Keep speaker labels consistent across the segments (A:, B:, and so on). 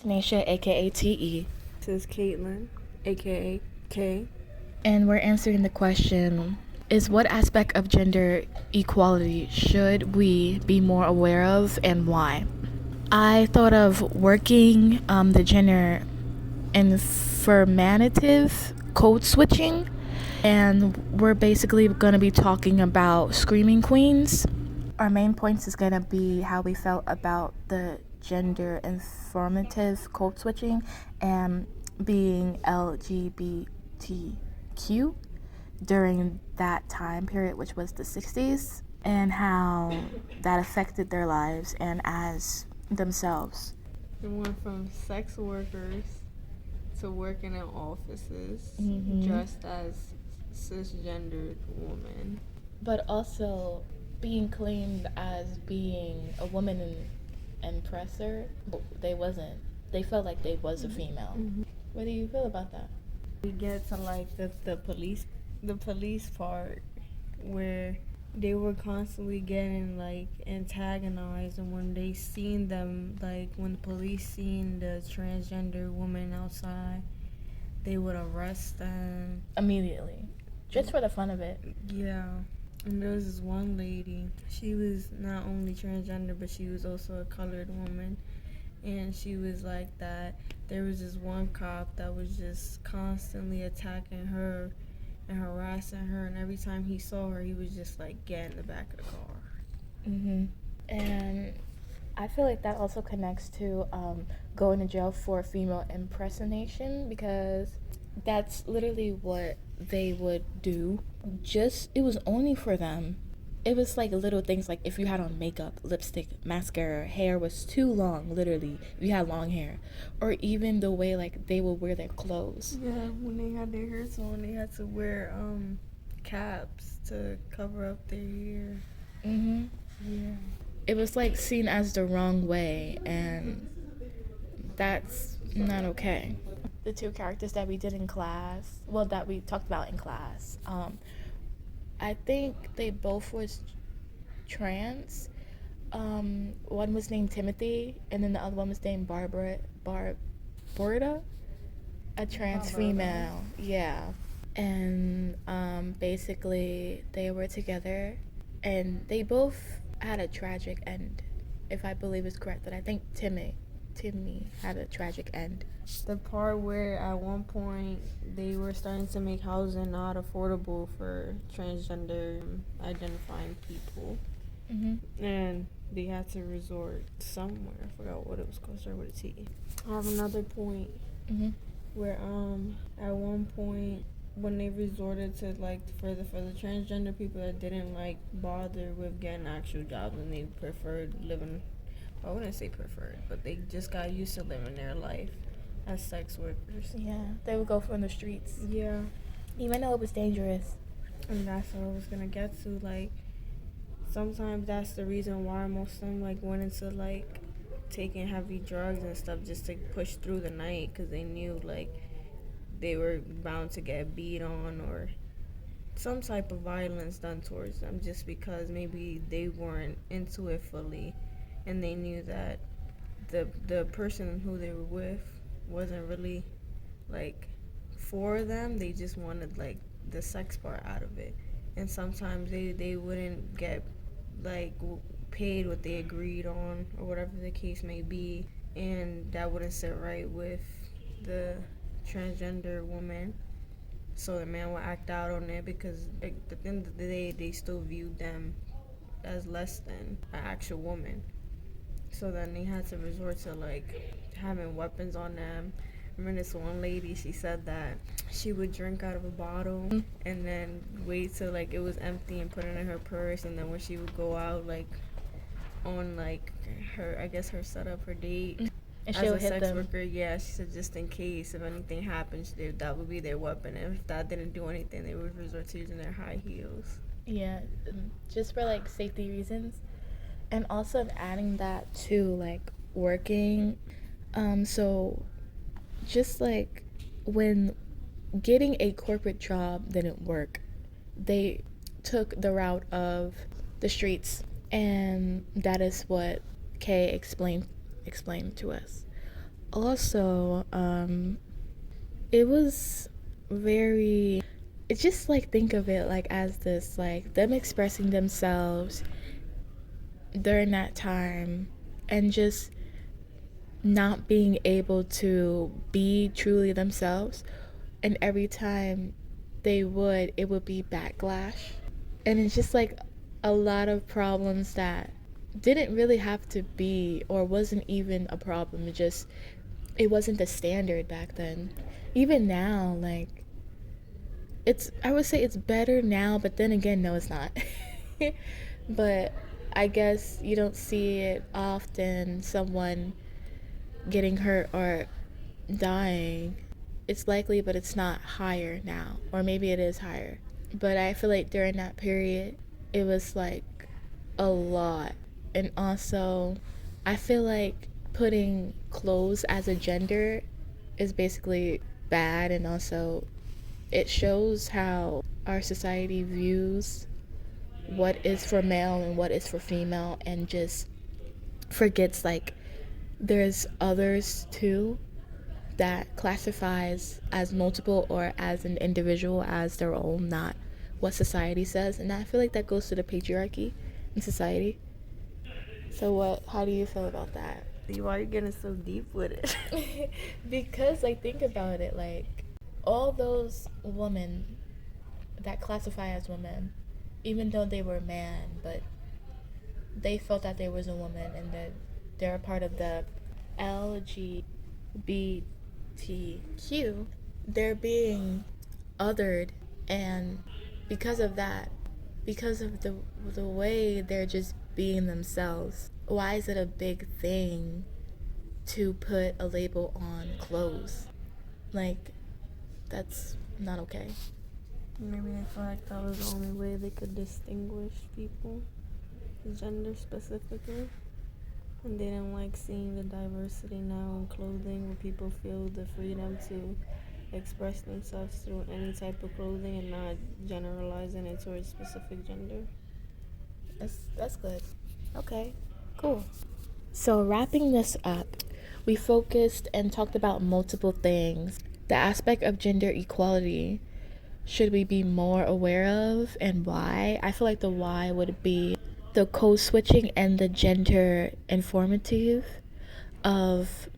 A: Nisha, aka TE.
B: This is Caitlin, aka K.
A: And we're answering the question, is what aspect of gender equality should we be more aware of and why? I thought of working the gender informative code switching, and we're basically going to be talking about screaming queens. Our main points is going to be how we felt about the gender informative code switching and being LGBTQ during that time period, which was the 60s, and how that affected their lives and as themselves.
B: It went from sex workers to working in offices dressed as cisgendered women.
A: But also being claimed as being a woman and presser, but they wasn't. They felt like they was a female. What do you feel about that?
B: We get to like the police part where they were constantly getting like antagonized, and when they seen them, like when the police seen the transgender woman outside, they would arrest them
A: Immediately, just for the fun of it.
B: Yeah. And there was this one lady, she was not only transgender, but she was also a colored woman. And she was like that. There was this one cop that was just constantly attacking her and harassing her. And every time he saw her, he was just like, get in the back of the car.
A: And I feel like that also connects to going to jail for female impersonation, because that's literally what they would do. It was only for them. It was like little things, like if you had on makeup, lipstick, mascara, hair was too long, literally, if you had long hair, or even the way like they would wear their clothes.
B: Yeah, when they had their hair on, they had to wear caps to cover up their hair. Yeah.
A: It was like seen as the wrong way, and that's not okay. The two characters that we did in class, well, that we talked about in class, I think they both was trans. One was named Timothy, and then the other one was named Borda, a trans female. Yeah. And basically they were together, and they both had a tragic end, if I believe is correct. That I think Timmy had a tragic end.
B: The part where at one point they were starting to make housing not affordable for transgender identifying people, and they had to resort somewhere. I forgot what it was called. Started with a T. I have another point where at one point when they resorted to like for the transgender people that didn't like bother with getting actual jobs, and they preferred living, I wouldn't say preferred, but they just got used to living their life as sex workers.
A: Yeah, they would go from the streets.
B: Yeah.
A: Even though it was dangerous.
B: And that's what I was gonna get to. Like, sometimes that's the reason why most of them like went into like taking heavy drugs and stuff just to push through the night, because they knew like they were bound to get beat on or some type of violence done towards them, just because maybe they weren't into it fully, and they knew that the person who they were with wasn't really like for them. They just wanted like the sex part out of it, and sometimes they wouldn't get like paid what they agreed on or whatever the case may be, and that wouldn't sit right with the transgender woman. So the man would act out on it, because at the end of the day they still viewed them as less than an actual woman. So then they had to resort to like having weapons on them. I remember this one lady, she said that she would drink out of a bottle and then wait till like it was empty and put it in her purse, and then when she would go out like on like her, I guess her setup, her date,
A: And
B: as
A: she'll
B: a
A: hit
B: sex
A: them.
B: worker, yeah, she said just in case if anything happens, that would be their weapon. And if that didn't do anything, they would resort to using their high heels.
A: Yeah, just for like safety reasons. And also adding that to like working. So just like when getting a corporate job didn't work, they took the route of the streets, and that is what Kay explained to us. Also, it was very, it's just like think of it like as this, like them expressing themselves during that time and just not being able to be truly themselves, and every time they would, it would be backlash. And it's just like a lot of problems that didn't really have to be, or wasn't even a problem. It wasn't the standard back then. Even now, like, I would say it's better now, but then again, no, it's not. But I guess you don't see it often, someone getting hurt or dying. It's likely, but it's not higher now. Or maybe it is higher. But I feel like during that period, it was like a lot. And also, I feel like putting clothes as a gender is basically bad, and also it shows how our society views what is for male and what is for female, and just forgets like there's others too that classifies as multiple or as an individual as their own, not what society says. And I feel like that goes to the patriarchy in society. So how do you feel about that?
B: Why are you getting so deep with it?
A: Because like think about it, like all those women that classify as women, even though they were man, but they felt that they was a woman, and that they're a part of the LGBTQ, they're being othered, and because of that, because of the way they're just being themselves, why is it a big thing to put a label on clothes? Like, that's not okay.
B: Maybe I feel like that was the only way they could distinguish people, gender specifically. And they didn't like seeing the diversity now in clothing, where people feel the freedom to express themselves through any type of clothing and not generalizing it towards specific gender.
A: That's good. Okay, cool. So wrapping this up, we focused and talked about multiple things. The aspect of gender equality, should we be more aware of, and why? I feel like the why would be the code switching and the gender informative of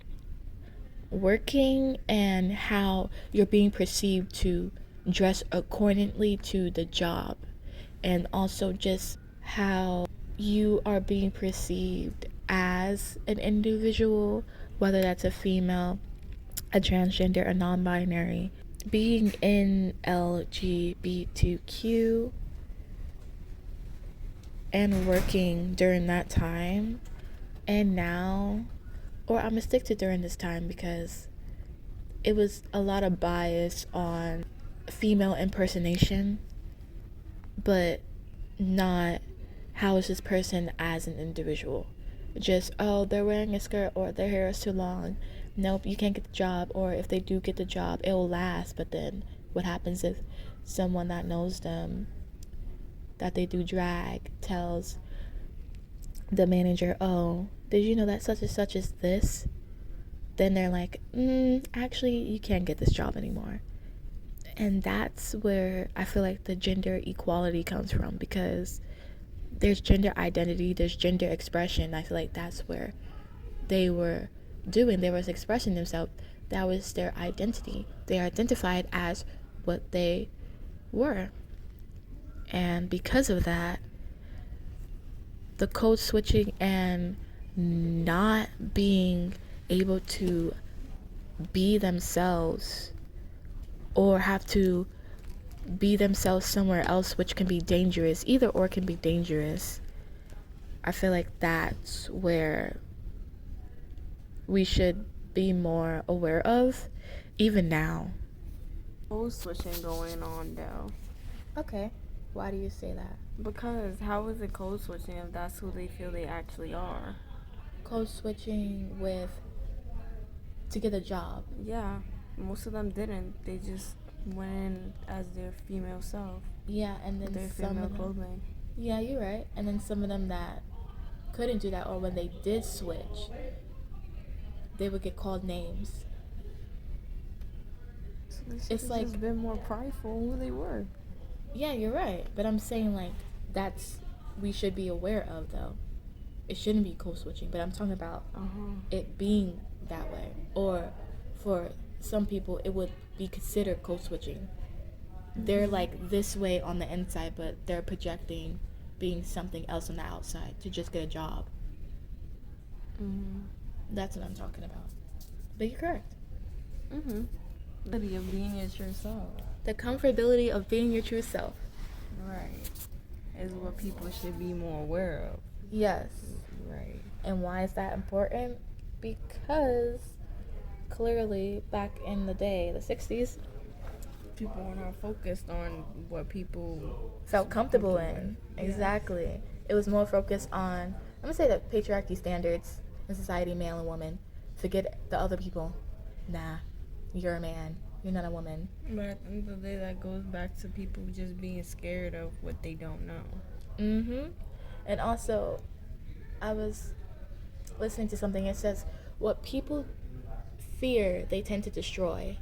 A: working, and how you're being perceived to dress accordingly to the job, and also just how you are being perceived as an individual, whether that's a female, a transgender, a non-binary, being in LGBTQ, and working during that time and now. Or I'm gonna stick to during this time because it was a lot of bias on female impersonation, but not how is this person as an individual. Just, oh, they're wearing a skirt, or their hair is too long. Nope, you can't get the job. Or if they do get the job, it will last. But then what happens if someone that knows them, that they do drag, tells the manager, oh, did you know that such and such is this? Then they're like, actually, you can't get this job anymore. And that's where I feel like the gender equality comes from, because there's gender identity, there's gender expression. I feel like that's where they was expressing themselves. That was their identity. They identified as what they were. And because of that, the code switching and not being able to be themselves, or have to be themselves somewhere else, which can be dangerous. Either or can be dangerous. I feel like that's where we should be more aware of, even now.
B: Code switching going on though.
A: Okay. Why do you say that?
B: Because how is it code switching if that's who they feel they actually are?
A: Code switching to get a job.
B: Yeah, most of them didn't. They just went in as their female self.
A: Yeah, and then
B: their
A: some
B: female
A: of them,
B: clothing.
A: Yeah, you're right. And then some of them that couldn't do that, or when they did switch, they would get called names.
B: So they should
A: It's
B: have
A: like,
B: just been more prideful who they were.
A: yeah, you're right. But I'm saying, like, that's, we should be aware of, though. It shouldn't be code switching, but I'm talking about it being that way. Or for some people, it would be considered code switching. They're like this way on the inside, but they're projecting being something else on the outside to just get a job. That's what I'm talking about. But you're correct.
B: The of being your true self.
A: The comfortability of being your true self.
B: Right. Is what people should be more aware of.
A: Yes.
B: Right.
A: And why is that important? Because clearly back in the day, the 60s,
B: people were not focused on what people
A: felt comfortable in. Exactly. Yeah. It was more focused on, I'm going to say the patriarchy standards in society, male and woman. Forget the other people. Nah, you're a man. You're not a woman.
B: But at the end of the day, that goes back to people just being scared of what they don't know.
A: And also, I was listening to something. It says, what people fear, they tend to destroy.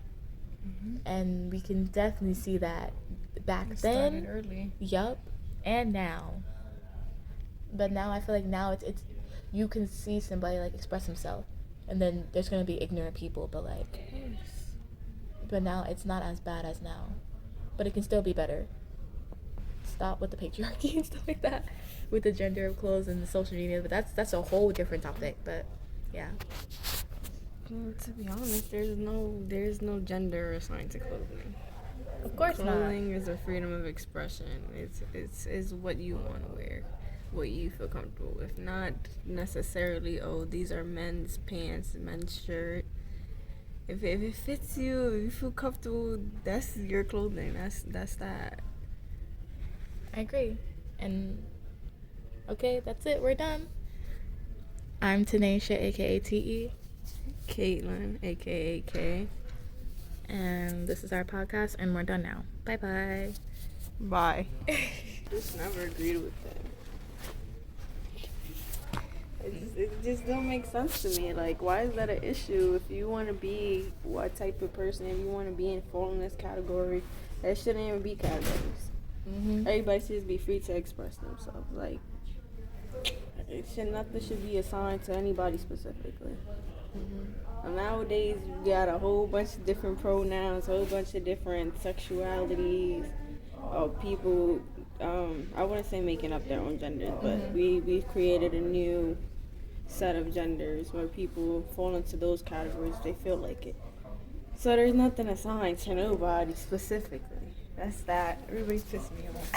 A: And we can definitely see that back then.
B: Started early.
A: Yup. And now. But now I feel like now it's you can see somebody like express himself, and then there's gonna be ignorant people, but like, but now it's not as bad as now, but it can still be better. Stop with the patriarchy and stuff like that, with the gender of clothes and the social media. But that's a whole different topic. But yeah.
B: To be honest, there's no gender assigned to clothing.
A: Of course not.
B: Clothing is a freedom of expression. It's what you want to wear, what you feel comfortable with. Not necessarily, oh, these are men's pants, men's shirt. If it fits you, if you feel comfortable, that's your clothing. That's that.
A: I agree. And okay, that's it. We're done. I'm Tanisha, aka TE.
B: Caitlin, aka K.
A: And this is our podcast, and we're done now. Bye.
B: Bye. Just never agreed with that. It just don't make sense to me. Like, why is that an issue? If you want to be what type of person, if you want to be in fall in this category, there shouldn't even be categories. Everybody should just be free to express themselves. Like, nothing should be assigned to anybody specifically. And nowadays, you got a whole bunch of different pronouns, a whole bunch of different sexualities of people. I wouldn't say making up their own genders, but we've created a new set of genders where people fall into those categories if they feel like it. So there's nothing assigned to nobody specifically. That's that. Everybody's pissing me off.